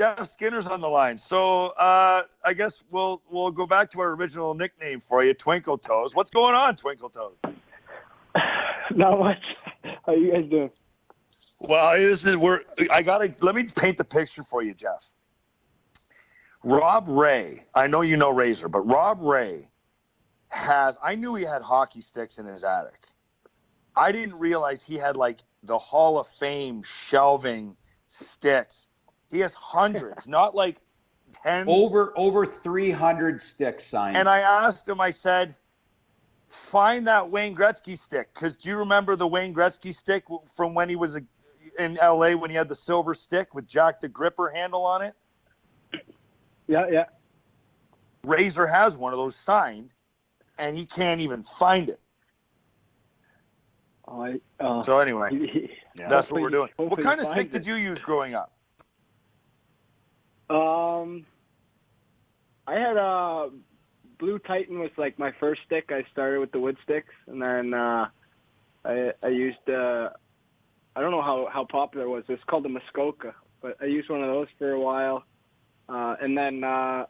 Jeff Skinner's on the line. So I guess we'll go back to our original nickname for you, Twinkle Toes. What's going on, Twinkle Toes? Not much. How you guys doing? Well, let me paint the picture for you, Jeff. Rob Ray, I know you know Razor, but Rob Ray I knew he had hockey sticks in his attic. I didn't realize he had like the Hall of Fame shelving sticks. He has hundreds, not like tens. Over 300 sticks signed. And I asked him, I said, find that Wayne Gretzky stick. Because do you remember the Wayne Gretzky stick from when he was in LA when he had the silver stick with Jack the Gripper handle on it? Yeah. Razor has one of those signed, and he can't even find it. So anyway, that's what we're doing. What kind of stick did you use growing up? I had a Blue Titan was like my first stick. I started with the wood sticks, and then I used I don't know how popular it was. It was called the Muskoka, but I used one of those for a while. And then I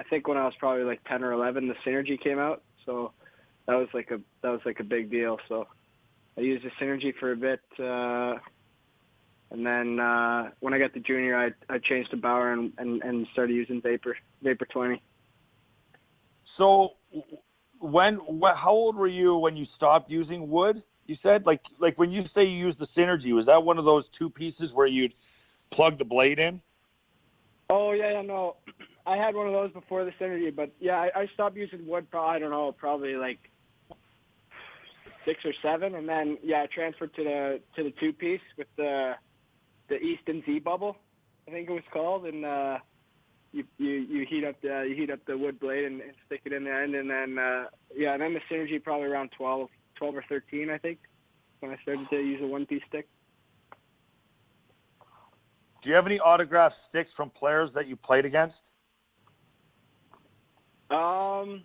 think when I was probably like 10 or 11, the Synergy came out. So that was like a big deal. So I used the Synergy for a bit. And then when I got to junior, I changed to Bauer and started using Vapor 20. So how old were you when you stopped using wood? You said like when you say you used the Synergy, was that one of those two pieces where you'd plug the blade in? Oh yeah, no, I had one of those before the Synergy, but yeah, I stopped using wood. Probably like 6 or 7, and then I transferred to the 2-piece with the Easton Z bubble, I think it was called, and you heat up the wood blade and stick it in the end, and then and then the Synergy probably around 12 or 13, I think, when I started to use a 1-piece stick. Do you have any autographed sticks from players that you played against? Like,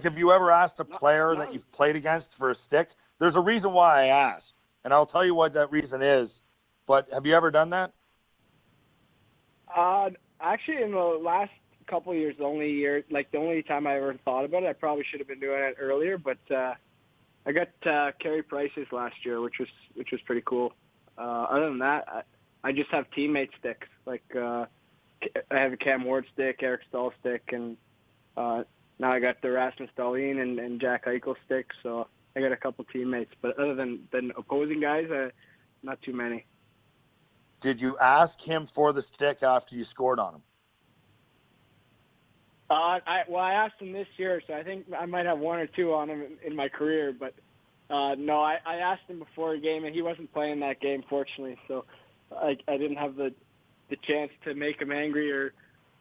have you ever asked a player that you've played against for a stick? There's a reason why I ask, and I'll tell you what that reason is. But have you ever done that? Actually, in the last couple of years, the only time I ever thought about it, I probably should have been doing it earlier. But I got Carey Price's last year, which was pretty cool. Other than that, I just have teammate sticks. Like I have a Cam Ward stick, Eric Stahl stick, and now I got the Rasmus Dahlin and Jack Eichel sticks. So I got a couple teammates. But other than opposing guys, not too many. Did you ask him for the stick after you scored on him? I asked him this year, so I think I might have 1 or 2 on him in my career, but. No, I asked him before a game, and he wasn't playing that game, fortunately. So I didn't have the chance to make him angry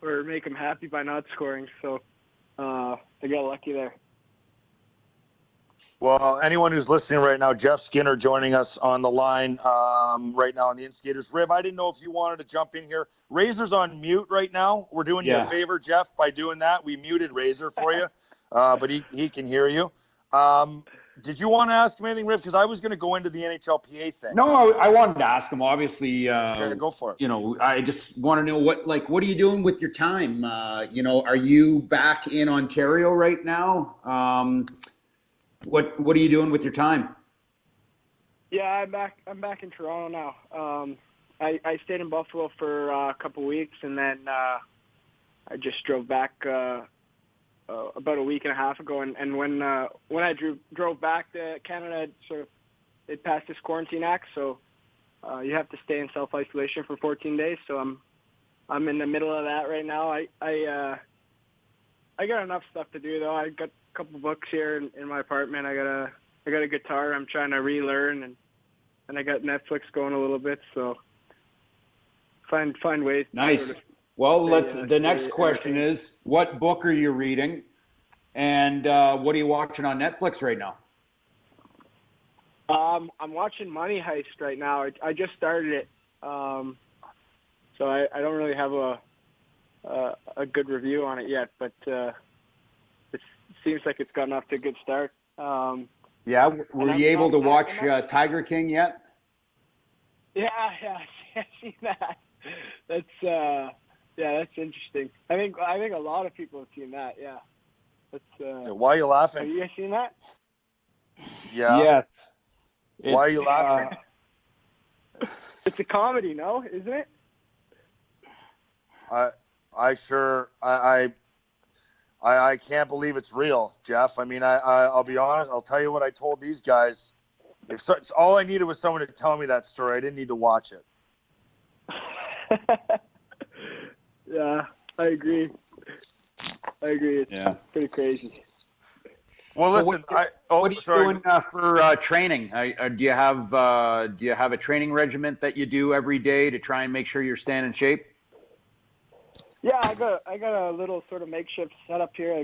or make him happy by not scoring. So I got lucky there. Well, anyone who's listening right now, Jeff Skinner joining us on the line right now on the Instigators. Riv, I didn't know if you wanted to jump in here. Razor's on mute right now. We're doing you a favor, Jeff, by doing that. We muted Razor for you, but he can hear you. Did you want to ask him anything, Riv? Because I was going to go into the NHLPA thing. No, I wanted to ask him. Obviously, go for it. I just want to know what are you doing with your time? Are you back in Ontario right now? What are you doing with your time? Yeah, I'm back in Toronto now. I stayed in Buffalo for a couple weeks, and then I just drove back. About a week and a half ago, and when I drove back to Canada, it passed this quarantine act, so you have to stay in self-isolation for 14 days. So I'm in the middle of that right now. I got enough stuff to do though. I got a couple books here in my apartment. I got a guitar I'm trying to relearn, and I got Netflix going a little bit. So find ways. Nice. To sort of the next question is, what book are you reading, and what are you watching on Netflix right now? I'm watching Money Heist right now. I just started it, so I don't really have a good review on it yet, but it seems like it's gotten off to a good start. Were you able to watch Tiger King yet? Yeah, I've seen that. that's interesting. I think a lot of people have seen that. Yeah, that's. Why are you Have laughing? you guys seen that? Yeah. Yes. Why are you laughing? It's a comedy, no? Isn't it? I can't believe it's real, Jeff. I mean, I'll be honest. I'll tell you what I told these guys. All I needed was someone to tell me that story. I didn't need to watch it. Yeah, I agree. It's pretty crazy. Well, listen. What are you doing for training? Do you have a training regiment that you do every day to try and make sure you're staying in shape? Yeah, I got a little sort of makeshift setup here.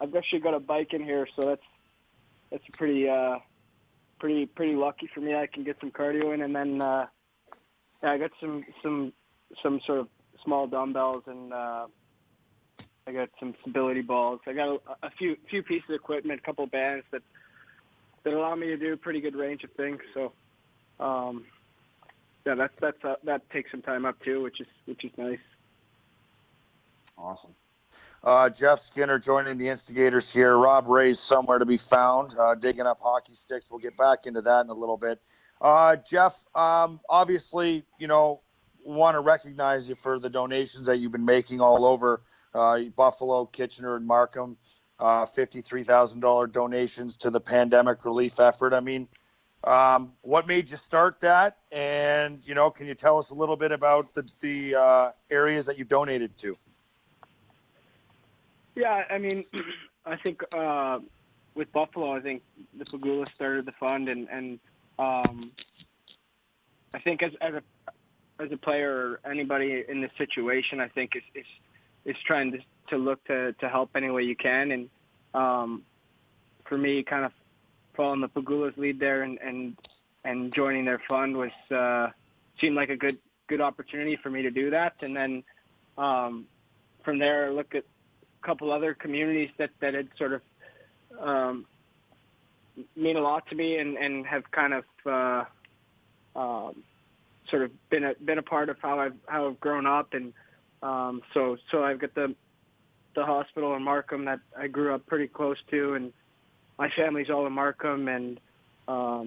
I've actually got a bike in here, so that's pretty lucky for me. I can get some cardio in, and then I got some sort of small dumbbells, and I got some stability balls. I got a few pieces of equipment, a couple bands that allow me to do a pretty good range of things. So that takes some time up too, which is nice. Awesome. Jeff Skinner joining the Instigators here. Rob Ray's somewhere to be found, digging up hockey sticks. We'll get back into that in a little bit. Jeff, obviously, want to recognize you for the donations that you've been making all over Buffalo, Kitchener, and Markham. $53,000 donations to the pandemic relief effort. I mean, what made you start that? And, can you tell us a little bit about the areas that you donated to? Yeah, I mean, I think with Buffalo, I think the Pagula started the fund, and I think as a player or anybody in this situation, I think is trying to look to help any way you can, and for me, kind of following the Pagula's lead there and joining their fund was seemed like a good opportunity for me to do that, and then from there, look at couple other communities that had sort of mean a lot to me and have kind of sort of been a part of how I've grown up, and so I've got the hospital in Markham that I grew up pretty close to, and my family's all in Markham, and I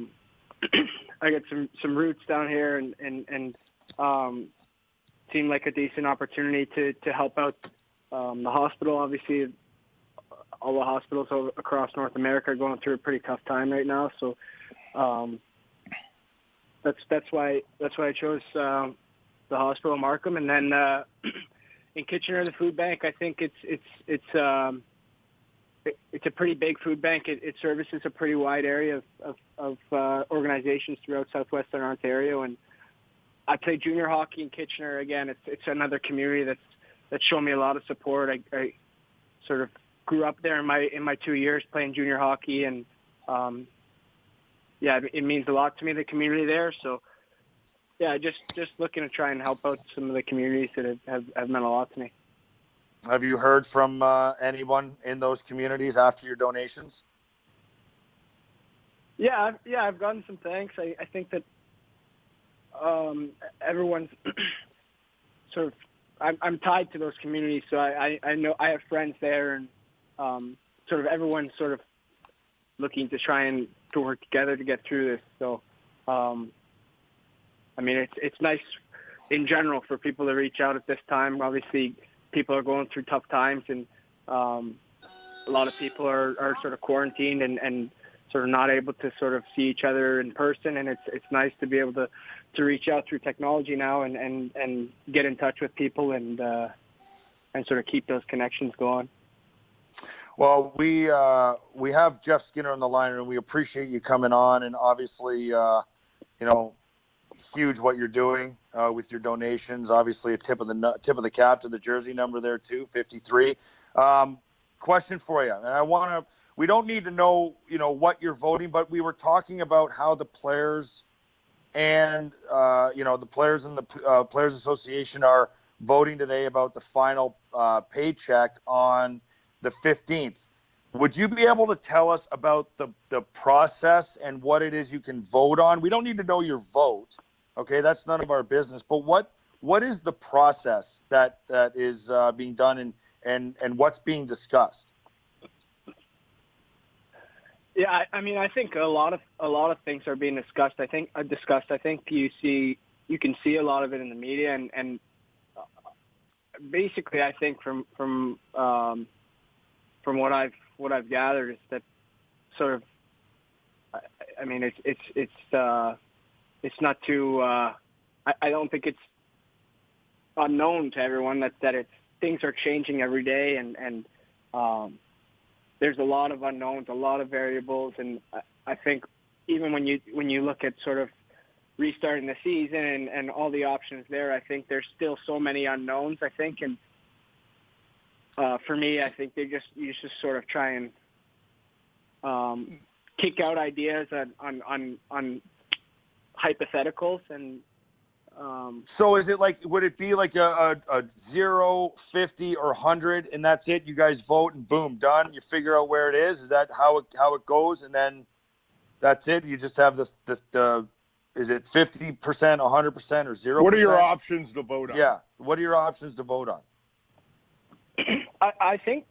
got some roots down here, and seemed like a decent opportunity to help out. The hospital, obviously, all the hospitals across North America are going through a pretty tough time right now. So that's why I chose the hospital in Markham, and then in Kitchener, the food bank. I think it's a pretty big food bank. It services a pretty wide area of organizations throughout southwestern Ontario, and I play junior hockey in Kitchener. Again, it's another community that's shown me a lot of support. I sort of grew up there in my 2 years playing junior hockey, and it means a lot to me, the community there. So just looking to try and help out some of the communities that have meant a lot to me. Have you heard from anyone in those communities after your donations? Yeah, I've gotten some thanks. I think that everyone's sort of. I'm tied to those communities, so I know I have friends there, and sort of everyone's sort of looking to try and to work together to get through this. So, I mean, it's nice in general for people to reach out at this time. Obviously, people are going through tough times, and a lot of people are sort of quarantined and sort of not able to sort of see each other in person, and it's nice to be able to reach out through technology now and get in touch with people and sort of keep those connections going. Well, we have Jeff Skinner on the line, and we appreciate you coming on, and obviously, huge what you're doing with your donations. Obviously, a tip of the cap to the jersey number there too, 53. Question for you, and we don't need to know, what you're voting, but we were talking about how the players and, the players and the Players Association are voting today about the final paycheck on the 15th. Would you be able to tell us about the process and what it is you can vote on? We don't need to know your vote. Okay, that's none of our business. But what what is the process that is being done, and what's being discussed? Yeah, I mean, I think a lot of things are being discussed. I think you can see a lot of it in the media, and basically, I think from what I've gathered is that sort of, I mean, it's not too. I don't think it's unknown to everyone that things are changing every day, and there's a lot of unknowns, a lot of variables, and I think even when you look at sort of restarting the season and all the options there, I think there's still so many unknowns. I think, and for me, I think you just sort of try and kick out ideas on hypotheticals and. So is it like, would it be like a 0, 50, or 100, and that's it? You guys vote and boom, done. You figure out where it is. Is that how it goes? And then that's it. You just have the is it 50%, 100%, or 0%? What are your options to vote on? Yeah. What are your options to vote on? I think,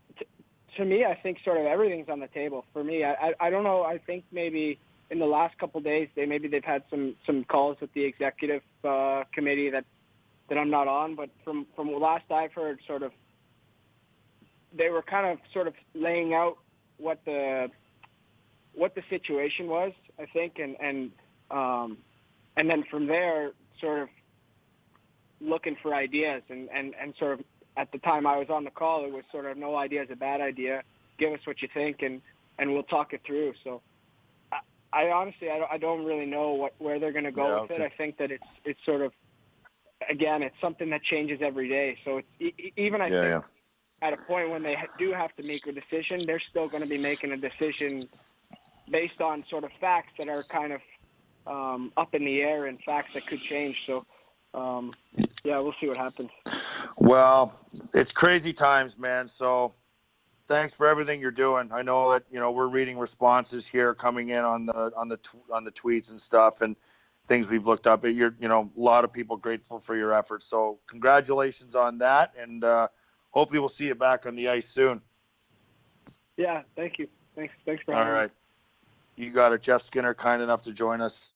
to me, I think sort of everything's on the table. For me, I don't know. I think maybe in the last couple of days, they've had some calls with the executive committee that I'm not on, but from the last I've heard, sort of, they were kind of sort of laying out what the situation was, I think, and then from there, sort of looking for ideas, and sort of at the time I was on the call, it was sort of, no idea is a bad idea. Give us what you think, and we'll talk it through. So. I honestly, I don't really know where they're going to go with it. I think that it's sort of, again, it's something that changes every day. So it's even I think at a point when they do have to make a decision, they're still going to be making a decision based on sort of facts that are kind of up in the air and facts that could change. So yeah, we'll see what happens. Well, it's crazy times, man. So. Thanks for everything you're doing. I know that we're reading responses here coming in on the tweets and stuff and things we've looked up. You're a lot of people grateful for your efforts. So congratulations on that, and hopefully we'll see you back on the ice soon. Yeah, thank you. Thanks for having me. All right, you got it. Jeff Skinner, kind enough to join us.